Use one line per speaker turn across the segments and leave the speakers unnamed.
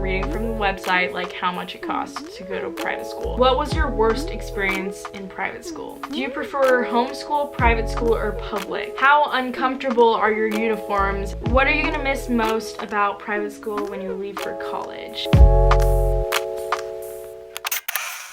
reading from the website like how much it costs to go to private school. What was your worst experience in private school? Do you prefer homeschool, private school, or public? How uncomfortable are your uniforms? What are you gonna miss most about private school when you leave for college?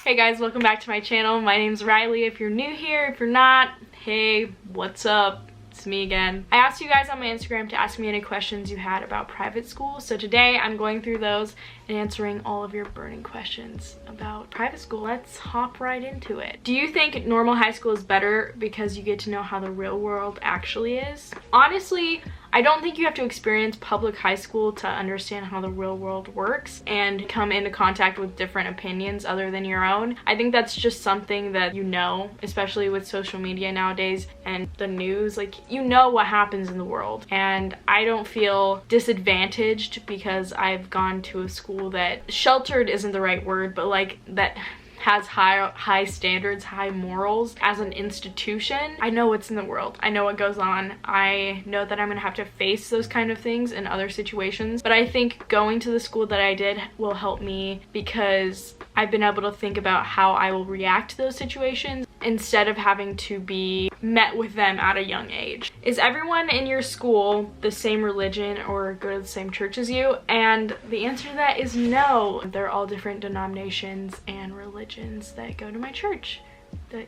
Hey guys, welcome back to my channel. My name's Riley. If you're new here, if you're not, hey, what's up? It's me again. I asked you guys on my Instagram to ask me any questions you had about private school, so today I'm going through those and answering all of your burning questions about private school. Let's hop right into it. Do you think normal high school is better because you get to know how the real world actually is? Honestly, I don't think you have to experience public high school to understand how the real world works and come into contact with different opinions other than your own. I think that's just something that you know, especially with social media nowadays and the news. Like, you know what happens in the world. And I don't feel disadvantaged because I've gone to a school that, sheltered isn't the right word, but like that has high standards, high morals as an institution. I know what's in the world. I know what goes on. I know that I'm gonna have to face those kind of things in other situations. But I think going to the school that I did will help me because I've been able to think about how I will react to those situations instead of having to be met with them at a young age. Is everyone in your school the same religion or go to the same church as you? And the answer to that is no. They're all different denominations and religions that go to my church. That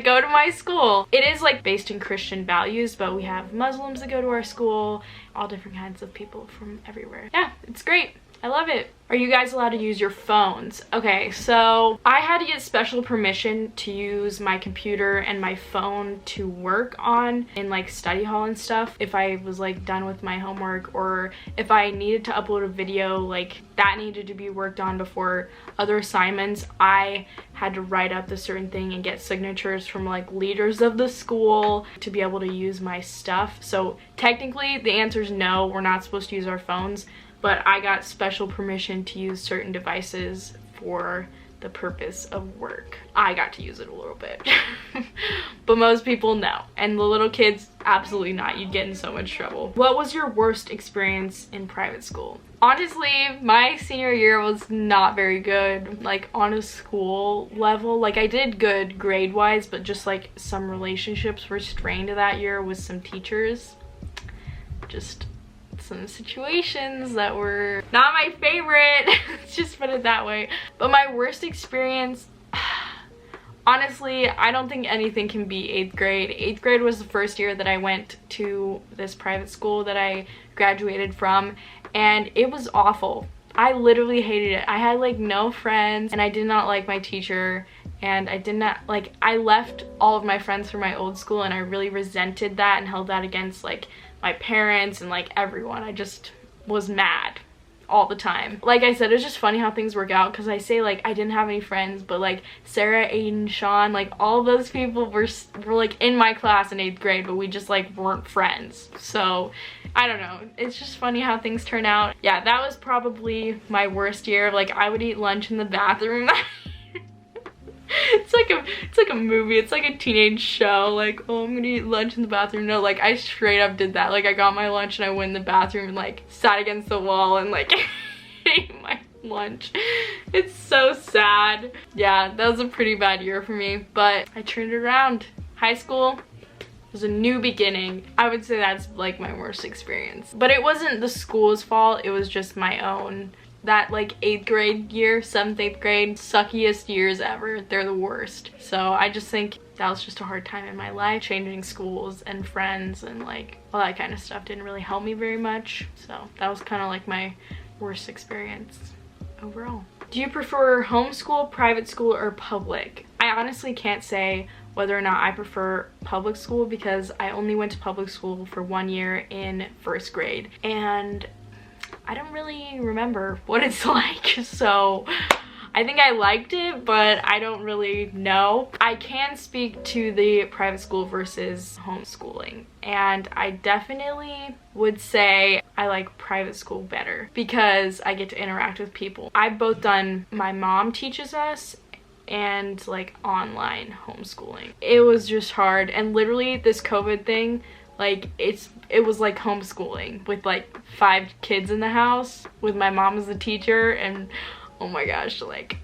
go to my school. It is like based in Christian values, but we have Muslims that go to our school, all different kinds of people from everywhere. Yeah, it's great. I love it. Are you guys allowed to use your phones? Okay, so I had to get special permission to use my computer and my phone to work on in like study hall and stuff. If I was like done with my homework, or if I needed to upload a video, like that needed to be worked on before other assignments, I had to write up a certain thing and get signatures from like leaders of the school to be able to use my stuff. So technically the answer is no, we're not supposed to use our phones. But I got special permission to use certain devices for the purpose of work. I got to use it a little bit. But most people, no. And the little kids, absolutely not. You'd get in so much trouble. What was your worst experience in private school? Honestly, my senior year was not very good, like on a school level. Like I did good grade-wise, but just like some relationships were strained that year with some teachers. Just some situations that were not my favorite. Let's just put it that way. But my worst experience, honestly, I don't think anything can beat 8th grade. 8th grade was the first year that I went to this private school that I graduated from, and it was awful. I literally hated it. I had like no friends, and I did not like my teacher, and I left all of my friends from my old school, and I really resented that and held that against like my parents and like everyone. I just was mad all the time. Like I said, it's just funny how things work out, because I say like I didn't have any friends, but like Sarah, Aidan, Sean, like all those people were like in my class in 8th grade, but we just like weren't friends. So I don't know, it's just funny how things turn out. Yeah, that was probably my worst year. Like I would eat lunch in the bathroom. It's like a movie. It's like a teenage show. Like, oh, I'm gonna eat lunch in the bathroom. No, like I straight up did that. Like I got my lunch and I went in the bathroom and like sat against the wall and like ate my lunch. It's so sad. Yeah, that was a pretty bad year for me, but I turned it around. High school was a new beginning. I would say that's like my worst experience. But it wasn't the school's fault. It was just my own. That like 8th grade year, 7th, 8th grade, suckiest years ever. They're the worst. So I just think that was just a hard time in my life. Changing schools and friends and like all that kind of stuff didn't really help me very much. So that was kind of like my worst experience overall. Do you prefer homeschool, private school, or public? I honestly can't say whether or not I prefer public school because I only went to public school for 1 year in 1st grade. And I don't really remember what it's like, so I think I liked it, but I don't really know. I can speak to the private school versus homeschooling, and I definitely would say I like private school better because I get to interact with people. I've both done, my mom teaches us, and like online homeschooling. It was just hard, and literally this COVID thing Like it was like homeschooling with like 5 kids in the house with my mom as the teacher, and oh my gosh, like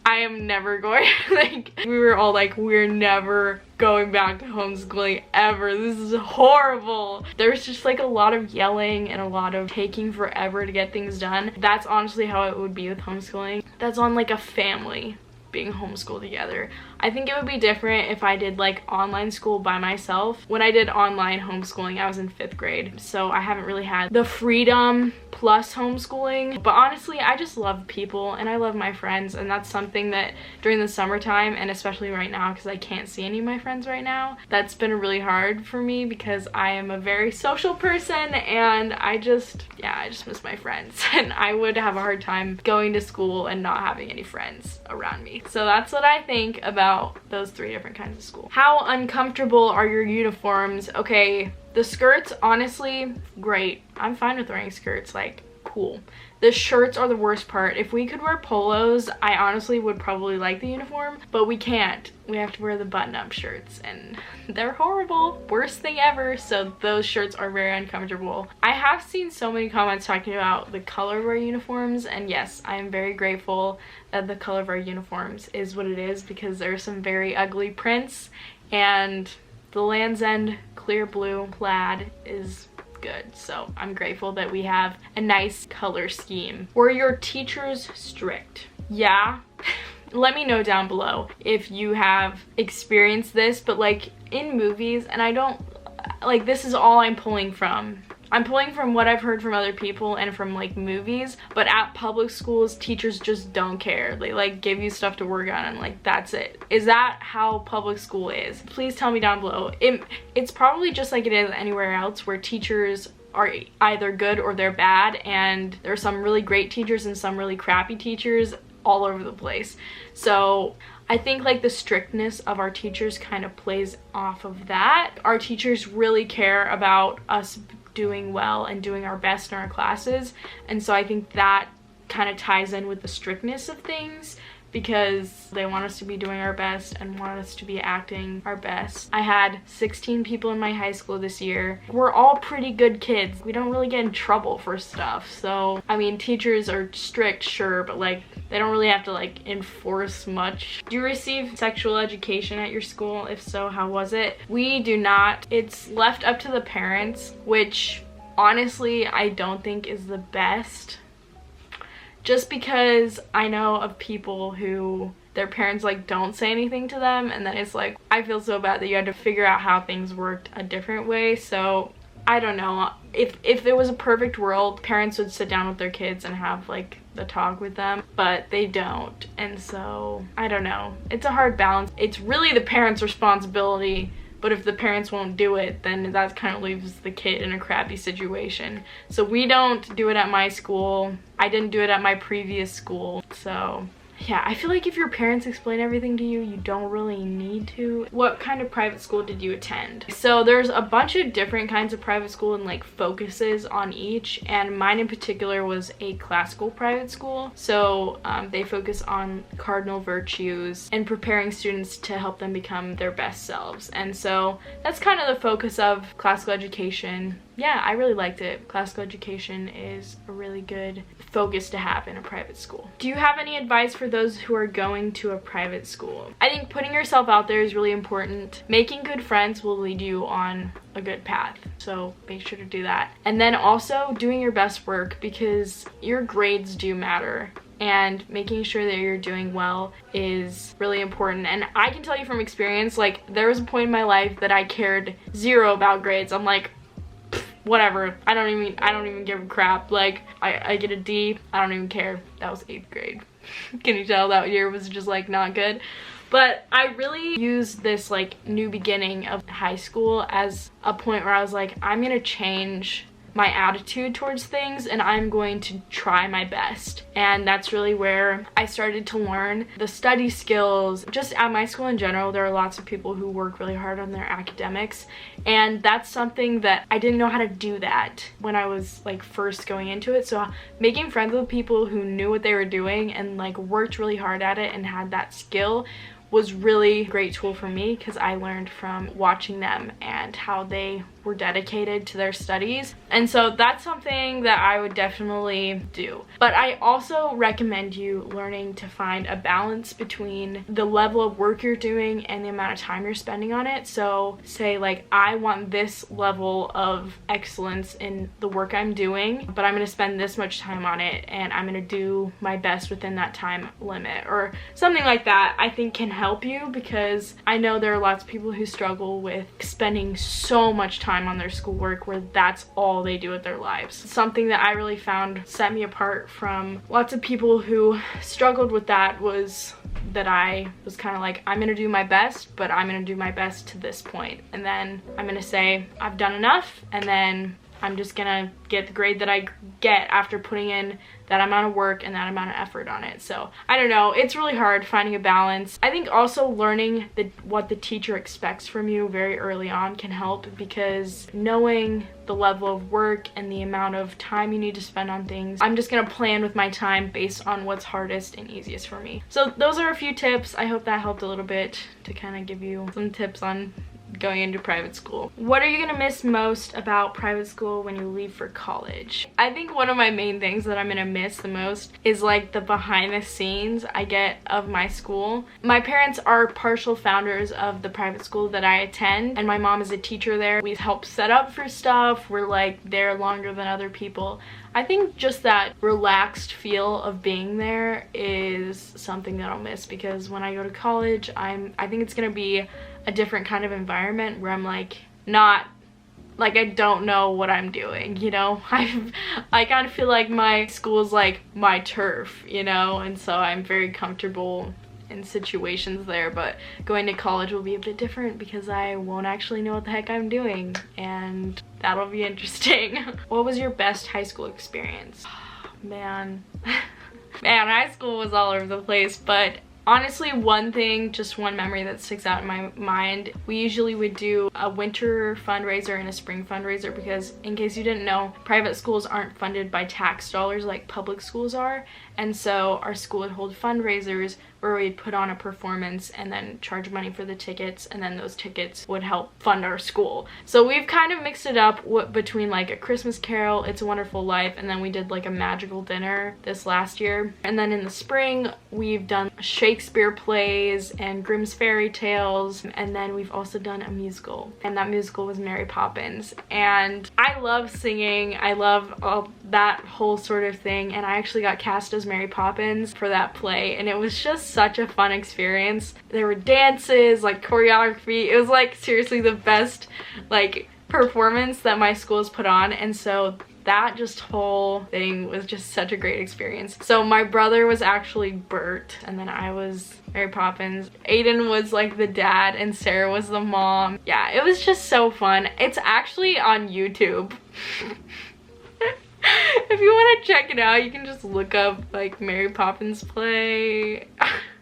I am never going, like we were all like, we're never going back to homeschooling ever. This is horrible. There's just like a lot of yelling and a lot of taking forever to get things done. That's honestly how it would be with homeschooling. That's on like a family being homeschooled together. I think it would be different if I did like online school by myself. When I did online homeschooling, I was in 5th grade, so I haven't really had the freedom plus homeschooling. But honestly, I just love people and I love my friends, and that's something that during the summertime, and especially right now because I can't see any of my friends right now, that's been really hard for me because I am a very social person, and I just miss my friends and I would have a hard time going to school and not having any friends around me. So that's what I think about those 3 different kinds of school. How uncomfortable are your uniforms? Okay, the skirts, honestly, great. I'm fine with wearing skirts, like, cool. The shirts are the worst part. If we could wear polos, I honestly would probably like the uniform, but we can't. We have to wear the button-up shirts, and they're horrible. Worst thing ever, so those shirts are very uncomfortable. I have seen so many comments talking about the color of our uniforms, and yes, I am very grateful that the color of our uniforms is what it is, because there are some very ugly prints, and the Land's End clear blue plaid is good, so I'm grateful that we have a nice color scheme. Were your teachers strict? Yeah. Let me know down below if you have experienced this, but like in movies, and I don't, like, this is all I'm pulling from. I'm pulling from what I've heard from other people and from like movies, but at public schools, teachers just don't care. They like give you stuff to work on and like that's it. Is that how public school is? Please tell me down below. It's probably just like it is anywhere else, where teachers are either good or they're bad, and there are some really great teachers and some really crappy teachers all over the place. So I think like the strictness of our teachers kind of plays off of that. Our teachers really care about us doing well and doing our best in our classes, and so I think that kind of ties in with the strictness of things, because they want us to be doing our best and want us to be acting our best. I had 16 people in my high school this year. We're all pretty good kids. We don't really get in trouble for stuff. So, I mean, teachers are strict, sure, but like they don't really have to like enforce much. Do you receive sexual education at your school? If so, how was it? We do not. It's left up to the parents, which honestly I don't think is the best. Just because I know of people who their parents like don't say anything to them, and then it's like, I feel so bad that you had to figure out how things worked a different way. So I don't know. If there was a perfect world, parents would sit down with their kids and have like the talk with them, but they don't. And so I don't know. It's a hard balance. It's really the parents' responsibility, but if the parents won't do it, then that kind of leaves the kid in a crappy situation. So we don't do it at my school. I didn't do it at my previous school. So yeah, I feel like if your parents explain everything to you, you don't really need to. What kind of private school did you attend? So there's a bunch of different kinds of private school and like focuses on each, and mine in particular was a classical private school. So they focus on cardinal virtues and preparing students to help them become their best selves. And so that's kind of the focus of classical education. Yeah, I really liked it. Classical education is a really good focus to have in a private school. Do you have any advice for those who are going to a private school? I think putting yourself out there is really important. Making good friends will lead you on a good path, so make sure to do that. And then also doing your best work, because your grades do matter, and making sure that you're doing well is really important. And I can tell you from experience, like there was a point in my life that I cared zero about grades. I'm like, whatever, I don't even give a crap. Like I get a D, I don't even care. That was 8th grade. Can you tell that year was just like not good? But I really used this like new beginning of high school as a point where I was like, I'm gonna change my attitude towards things and I'm going to try my best. And that's really where I started to learn the study skills. Just at my school in general, there are lots of people who work really hard on their academics, and that's something that I didn't know how to do that when I was like first going into it. So making friends with people who knew what they were doing and like worked really hard at it and had that skill was really a great tool for me, because I learned from watching them and how they were dedicated to their studies. And so that's something that I would definitely do. But I also recommend you learning to find a balance between the level of work you're doing and the amount of time you're spending on it. So say like, I want this level of excellence in the work I'm doing, but I'm going to spend this much time on it, and I'm going to do my best within that time limit, or something like that. I think can help you, because I know there are lots of people who struggle with spending so much time on their schoolwork where that's all they do with their lives. Something that I really found set me apart from lots of people who struggled with that was that I was kind of like, I'm gonna do my best, but I'm gonna do my best to this point, and then I'm gonna say I've done enough, and then I'm just gonna get the grade that I get after putting in that amount of work and that amount of effort on it. So I don't know, it's really hard finding a balance. I think also learning what the teacher expects from you very early on can help, because knowing the level of work and the amount of time you need to spend on things, I'm just gonna plan with my time based on what's hardest and easiest for me. So those are a few tips. I hope that helped a little bit to kind of give you some tips on going into private school. What are you gonna miss most about private school when you leave for college? I think one of my main things that I'm gonna miss the most is like the behind the scenes I get of my school. My parents are partial founders of the private school that I attend, and my mom is a teacher there. We help set up for stuff. We're like there longer than other people. I think just that relaxed feel of being there is something that I'll miss, because when I go to college, I think it's gonna be a different kind of environment where I'm like, not like I don't know what I'm doing, you know. I kind of feel like my school is like my turf, you know, and so I'm very comfortable in situations there. But going to college will be a bit different, because I won't actually know what the heck I'm doing, and that'll be interesting. What was your best high school experience? Man, high school was all over the place, but honestly, one memory that sticks out in my mind, we usually would do a winter fundraiser and a spring fundraiser, because in case you didn't know, private schools aren't funded by tax dollars like public schools are, and so our school would hold fundraisers where we'd put on a performance and then charge money for the tickets, and then those tickets would help fund our school. So we've kind of mixed it up between like a Christmas Carol, It's a Wonderful Life, and then we did like a magical dinner this last year. And then in the spring, we've done Shakespeare plays and Grimm's fairy tales, and then we've also done a musical, and that musical was Mary Poppins. And I love singing, I love all that whole sort of thing, and I actually got cast as Mary Poppins for that play, and it was just such a fun experience. There were dances, like choreography. It was like seriously the best like performance that my school has put on, and so that just whole thing was just such a great experience. So my brother was actually Bert, and then I was Mary Poppins. Aidan was like the dad, and Sarah was the mom. Yeah, it was just so fun. It's actually on YouTube. If you want to check it out, you can just look up like Mary Poppins play.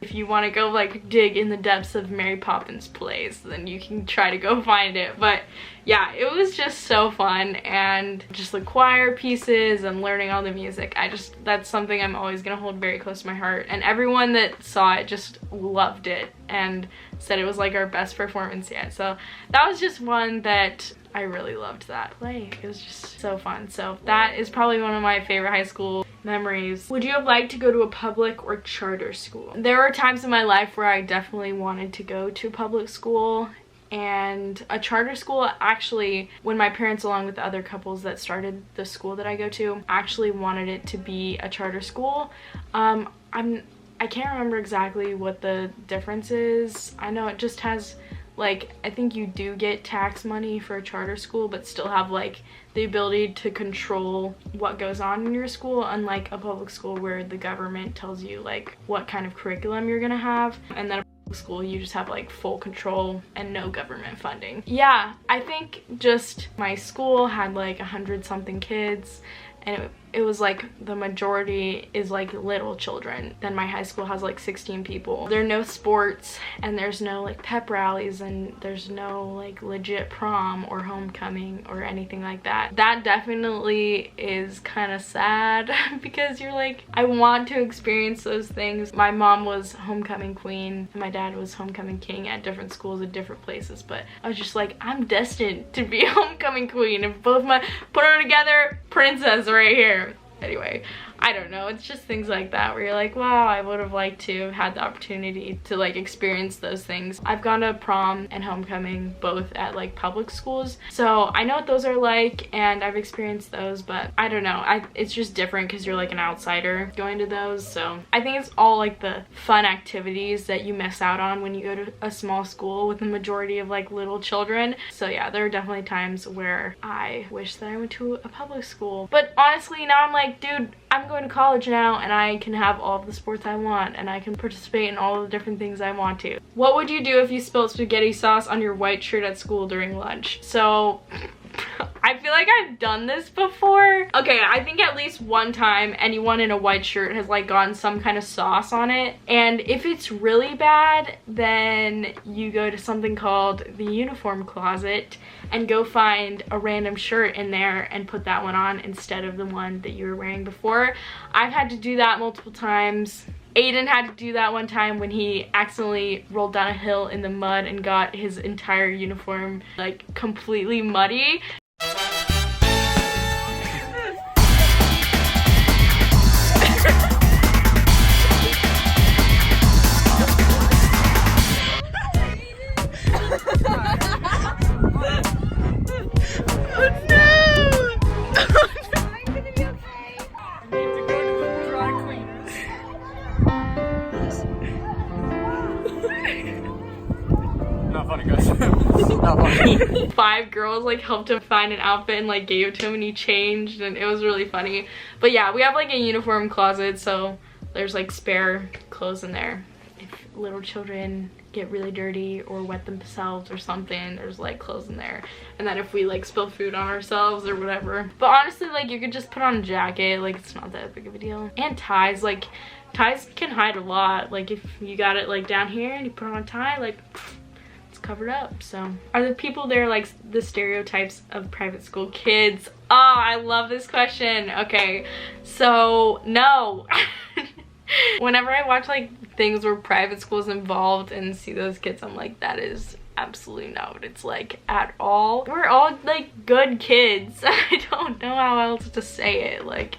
If you want to go like dig in the depths of Mary Poppins plays, then you can try to go find it. But yeah, it was just so fun, and just the choir pieces and learning all the music. That's something I'm always gonna hold very close to my heart, and everyone that saw it just loved it and said it was like our best performance yet. So that was just one that I really loved, that play. It was just so fun. So that is probably one of my favorite high school memories. Would you have liked to go to a public or charter school? There were times in my life where I definitely wanted to go to public school, and a charter school, actually, when my parents, along with the other couples that started the school that I go to, actually wanted it to be a charter school. I can't remember exactly what the difference is. I know it just has like, I think you do get tax money for a charter school, but still have like the ability to control what goes on in your school, unlike a public school where the government tells you like what kind of curriculum you're gonna have, and then a public school you just have like full control and no government funding. Yeah, I think just my school had like 100-something kids, and it was like the majority is like little children. Then my high school has like 16 people. There are no sports, and there's no like pep rallies, and there's no like legit prom or homecoming or anything like that. That definitely is kind of sad because you're like, I want to experience those things. My mom was homecoming queen and my dad was homecoming king at different schools at different places, but I was just like, I'm destined to be homecoming queen. If both my put them together, princess right here. Anyway, I don't know, it's just things like that where you're like, wow, I would have liked to have had the opportunity to like experience those things. I've gone to prom and homecoming both at like public schools, so I know what those are like and I've experienced those, but I don't know, it's just different because you're like an outsider going to those. So I think it's all like the fun activities that you miss out on when you go to a small school with the majority of like little children. So yeah, there are definitely times where I wish that I went to a public school, but honestly now I'm like, dude, I'm going to college now and I can have all of the sports I want and I can participate in all of the different things I want to. What would you do if you spilled spaghetti sauce on your white shirt at school during lunch? So I feel like I've done this before. Okay, I think at least one time anyone in a white shirt has like gotten some kind of sauce on it, and if it's really bad, then you go to something called the uniform closet and go find a random shirt in there and put that one on instead of the one that you were wearing before. I've had to do that multiple times. Aidan had to do that one time when he accidentally rolled down a hill in the mud and got his entire uniform like completely muddy.
Not funny, guys. Not funny.
5 girls like helped him find an outfit and like gave it to him and he changed, and it was really funny. But yeah, we have like a uniform closet, so there's like spare clothes in there. If little children get really dirty or wet themselves or something, there's like clothes in there. And then if we like spill food on ourselves or whatever. But honestly, like you could just put on a jacket, like it's not that big of a deal. And ties, like ties can hide a lot. Like if you got it like down here and you put on a tie, like it's covered up. So are the people there like the stereotypes of private school kids? Oh, I love this question. Okay, so no. Whenever I watch like things where private schools involved and see those kids, I'm like, that is absolutely not what it's like at all. We're all like good kids. I don't know how else to say it. Like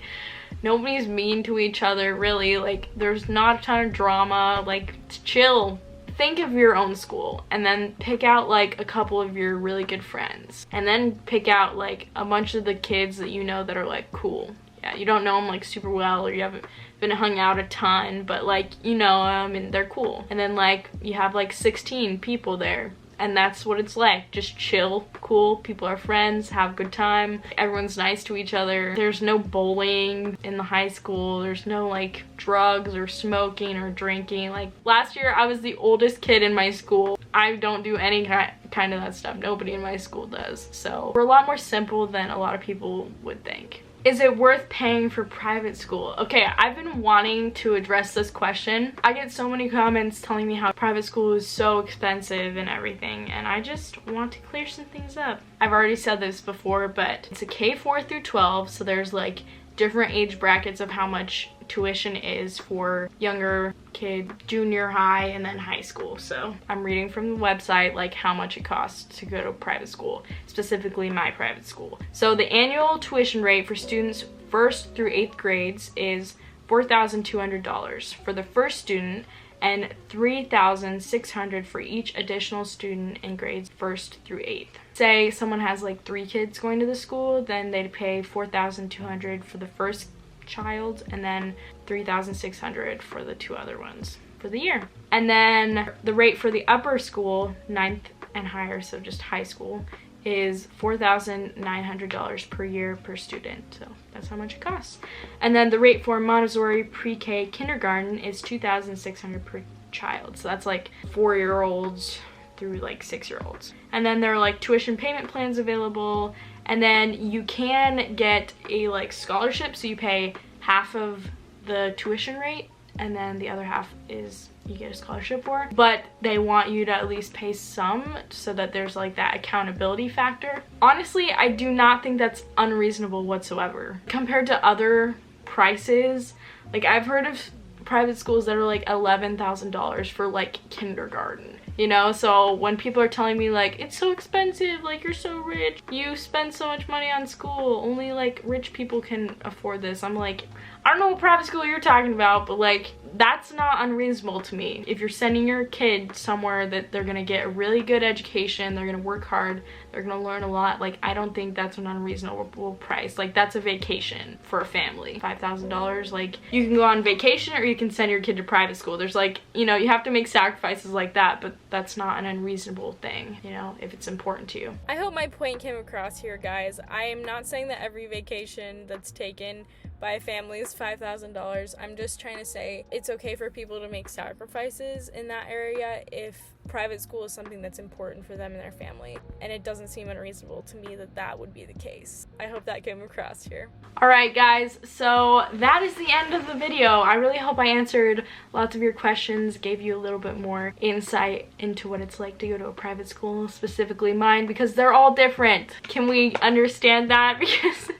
nobody's mean to each other really. Like there's not a ton of drama. Like it's chill. Think of your own school and then pick out like a couple of your really good friends, and then pick out like a bunch of the kids that you know that are like cool. Yeah, you don't know them like super well, or you haven't been hung out a ton, but like you know them and they're cool. And then like you have like 16 people there, and that's what it's like. Just chill, cool, people are friends, have a good time, everyone's nice to each other. There's no bullying in the high school, there's no like drugs or smoking or drinking. Like last year I was the oldest kid in my school. I don't do any kind of that stuff. Nobody in my school does. So we're a lot more simple than a lot of people would think. Is it worth paying for private school? Okay, I've been wanting to address this question. I get so many comments telling me how private school is so expensive and everything, and I just want to clear some things up. I've already said this before, but it's a K4 through 12, so there's like different age brackets of how much tuition is for younger kid, junior high, and then high school. So I'm reading from the website like how much it costs to go to private school, specifically my private school. So the annual tuition rate for students 1st through 8th grades is $4,200 for the first student and $3,600 for each additional student in grades 1st through 8th. Say someone has like 3 kids going to the school, then they'd pay $4,200 for the first child and then $3,600 for the 2 other ones for the year. And then the rate for the upper school, 9th and higher, so just high school, is $4,900 per year per student. So that's how much it costs. And then the rate for Montessori pre-K kindergarten is $2,600 per child. So that's like 4-year-olds through like 6-year-olds. And then there are like tuition payment plans available, And then you can get a like scholarship, so you pay half of the tuition rate and then the other half is you get a scholarship for, but they want you to at least pay some so that there's like that accountability factor. Honestly, I do not think that's unreasonable whatsoever compared to other prices. Like, I've heard of private schools that are like $11,000 for like kindergarten, you know? So when people are telling me like, it's so expensive, like you're so rich, you spend so much money on school, only like rich people can afford this, I'm like, I don't know what private school you're talking about, but like, that's not unreasonable to me. If you're sending your kid somewhere that they're gonna get a really good education, they're gonna work hard, they're gonna learn a lot, like, I don't think that's an unreasonable price. Like, that's a vacation for a family. $5,000, like, you can go on vacation or you can send your kid to private school. There's like, you know, you have to make sacrifices like that, but that's not an unreasonable thing, you know, if it's important to you.
I hope my point came across here, guys. I am not saying that every vacation that's taken by a family is $5,000. I'm just trying to say it's okay for people to make sacrifices in that area if private school is something that's important for them and their family. And it doesn't seem unreasonable to me that that would be the case. I hope that came across here.
Alright guys, so that is the end of the video. I really hope I answered lots of your questions, gave you a little bit more insight into what it's like to go to a private school, specifically mine, because they're all different. Can we understand that? Because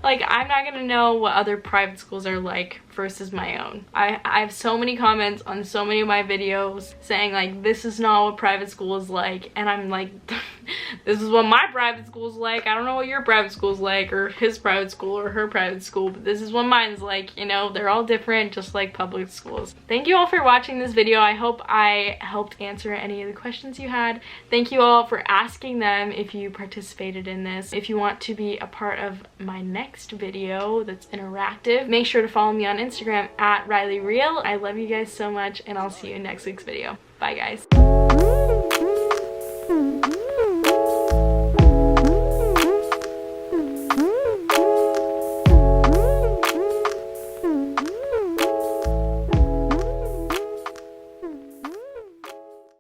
like, I'm not gonna know what other private schools are like versus my own. I have so many comments on so many of my videos saying like, this is not what private school is like, and I'm like, this is what my private school is like. I don't know what your private school is like, or his private school or her private school, but this is what mine's like. You know, they're all different, just like public schools. Thank you all for watching this video. I hope I helped answer any of the questions you had. Thank you all for asking them if you participated in this. If you want to be a part of my next video that's interactive, make sure to follow me on Instagram at Rehl. I love you guys so much, and I'll see you in next week's video. Bye guys.